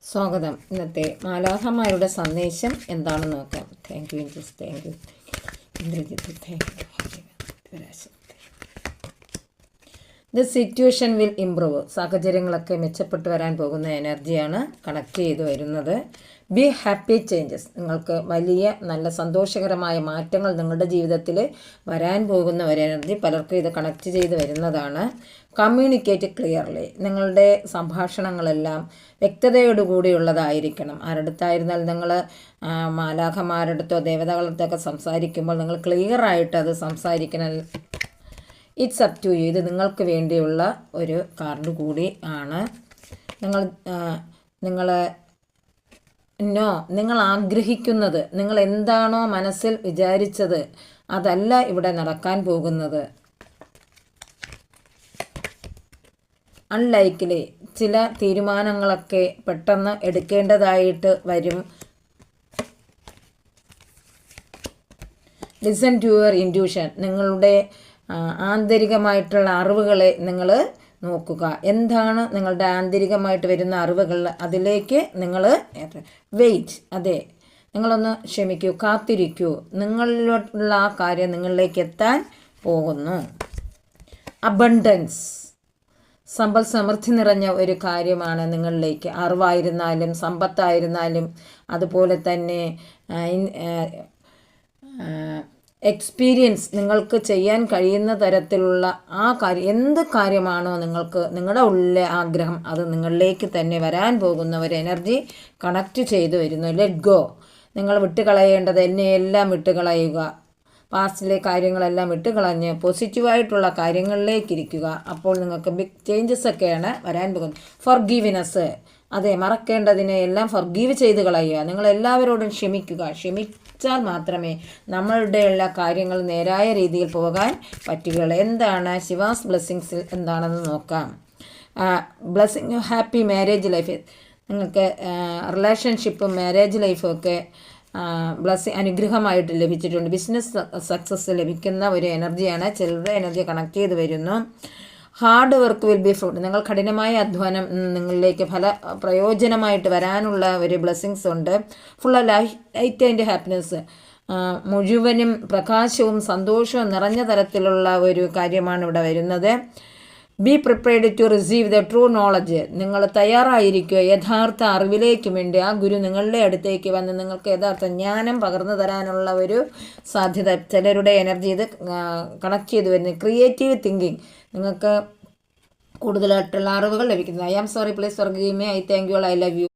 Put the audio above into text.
സ്വാഗതം. ഇന്നത്തെ മാലാഖമാരുടെ സന്ദേശം എന്താണെന്ന് നോക്കാം. Thank you Indrajith. The situation will improve. സാഹചര്യങ്ങളൊക്കെ മെച്ചപ്പെട്ട് വരാൻ പോകുന്ന എനർജിയാണ് കണക്ട് ചെയ്ത് വരുന്നത്. Be happy changes. നിങ്ങൾക്ക് വലിയ നല്ല സന്തോഷകരമായ മാറ്റങ്ങൾ നിങ്ങളുടെ ജീവിതത്തിൽ വരാൻ പോകുന്ന ഒരു എനർജി. പലർക്കും ഇത് കണക്ട് ചെയ്ത് വരുന്നതാണ്. Communicate clearly. നിങ്ങളുടെ സംഭാഷണങ്ങളെല്ലാം വ്യക്തതയോടുകൂടിയുള്ളതായിരിക്കണം. ആരുടെടുത്തായിരുന്നാൽ നിങ്ങൾ മാലാഖമാരടുത്തോ ദേവതകളടുത്തൊക്കെ സംസാരിക്കുമ്പോൾ നിങ്ങൾ ക്ലിയറായിട്ട് അത് സംസാരിക്കണം. It's up to you. ഇത് നിങ്ങൾക്ക് വേണ്ടിയുള്ള ഒരു കാർഡ് കൂടി ആണ്. നിങ്ങൾ ആഗ്രഹിക്കുന്നത്, നിങ്ങൾ എന്താണോ മനസ്സിൽ വിചാരിച്ചത് അതല്ല ഇവിടെ നടക്കാൻ പോകുന്നത്. അൺലൈക്ക്ലി. ചില തീരുമാനങ്ങളൊക്കെ പെട്ടെന്ന് എടുക്കേണ്ടതായിട്ട് വരും. Listen to your intuition. നിങ്ങളുടെ ആന്തരികമായിട്ടുള്ള അറിവുകളെ നിങ്ങൾ നോക്കുക. എന്താണ് നിങ്ങളുടെ ആന്തരികമായിട്ട് വരുന്ന അറിവുകൾ, അതിലേക്ക് നിങ്ങൾ വെയിറ്റ്. അതെ, നിങ്ങളൊന്ന് ക്ഷമിക്കൂ, കാത്തിരിക്കൂ. നിങ്ങളിലോട്ടുള്ള ആ കാര്യം നിങ്ങളിലേക്ക് എത്താൻ പോകുന്നു. അബണ്ടൻസ്. സമ്പൽ സമൃദ്ധി നിറഞ്ഞ ഒരു കാര്യമാണ് നിങ്ങളിലേക്ക്. അറിവായിരുന്നാലും സമ്പത്തായിരുന്നാലും അതുപോലെ തന്നെ എക്സ്പീരിയൻസ്, നിങ്ങൾക്ക് ചെയ്യാൻ കഴിയുന്ന തരത്തിലുള്ള ആ കാര്യം, എന്ത് കാര്യമാണോ നിങ്ങളുടെ ഉള്ളിലെ ആഗ്രഹം, അത് നിങ്ങളിലേക്ക് തന്നെ വരാൻ പോകുന്ന ഒരു എനർജി കണക്റ്റ് ചെയ്തു വരുന്നു. Let go. നിങ്ങൾ വിട്ടുകളയേണ്ടത് എന്നെയെല്ലാം വിട്ടുകളയുക. പാസ്റ്റിലെ കാര്യങ്ങളെല്ലാം വിട്ടുകളഞ്ഞ് പോസിറ്റീവായിട്ടുള്ള കാര്യങ്ങളിലേക്ക് ഇരിക്കുക. അപ്പോൾ നിങ്ങൾക്ക് ബിഗ് ചേഞ്ചസ് ഒക്കെയാണ് വരാൻ പോകുന്നത്. ഫൊർഗീവ്നെസ്. അതെ, മറക്കേണ്ടതിനെ എല്ലാം ഫൊർഗീവ് ചെയ്ത് കളയുക. നിങ്ങളെല്ലാവരോടും ക്ഷമിക്കുക. ക്ഷമിച്ചാൽ മാത്രമേ നമ്മളുടെ എല്ലാ കാര്യങ്ങൾ നേരായ രീതിയിൽ പോകാൻ പറ്റുകയുള്ളൂ. എന്താണ് ശിവാസ് ബ്ലെസ്സിങ്സിൽ എന്താണെന്ന് നോക്കാം. Blessing happy marriage life. നിങ്ങൾക്ക് റിലേഷൻഷിപ്പും മാരേജ് ലൈഫും ഒക്കെ അനുഗ്രഹമായിട്ട് ലഭിച്ചിട്ടുണ്ട്. ബിസിനസ് സക്സസ് ലഭിക്കുന്ന ഒരു എനർജിയാണ്. ചിലരുടെ എനർജി കണക്ട് ചെയ്ത് വരുന്നു. Hard work will be fruit. നിങ്ങൾ കഠിനമായ അധ്വാനം നിങ്ങളിലേക്ക് പ്രയോജനമായിട്ട് വരാനുള്ള ഒരു ബ്ലെസ്സിങ്സ് ഉണ്ട്. Full of light and happiness. മുഴുവനും പ്രകാശവും സന്തോഷവും നിറഞ്ഞ തരത്തിലുള്ള ഒരു കാര്യമാണ് ഇവിടെ വരുന്നത്. Be prepared to receive the true knowledge. നിങ്ങൾ തയ്യാറായിരിക്കുക യഥാർത്ഥ അറിവിലേക്ക് വേണ്ടി. ആ ഗുരു നിങ്ങളുടെ അടുത്തേക്ക് വന്ന് നിങ്ങൾക്ക് യഥാർത്ഥ ജ്ഞാനം പകർന്നു തരാനുള്ള ഒരു സാധ്യത. ചിലരുടെ എനർജി ഇത് കണക്ട് ചെയ്ത് വരുന്നത്. Creative thinking. നിങ്ങൾക്ക് കൂടുതലായിട്ടുള്ള അറിവുകൾ ലഭിക്കുന്നത്. I am sorry, please forgive me. I thank you, I love U.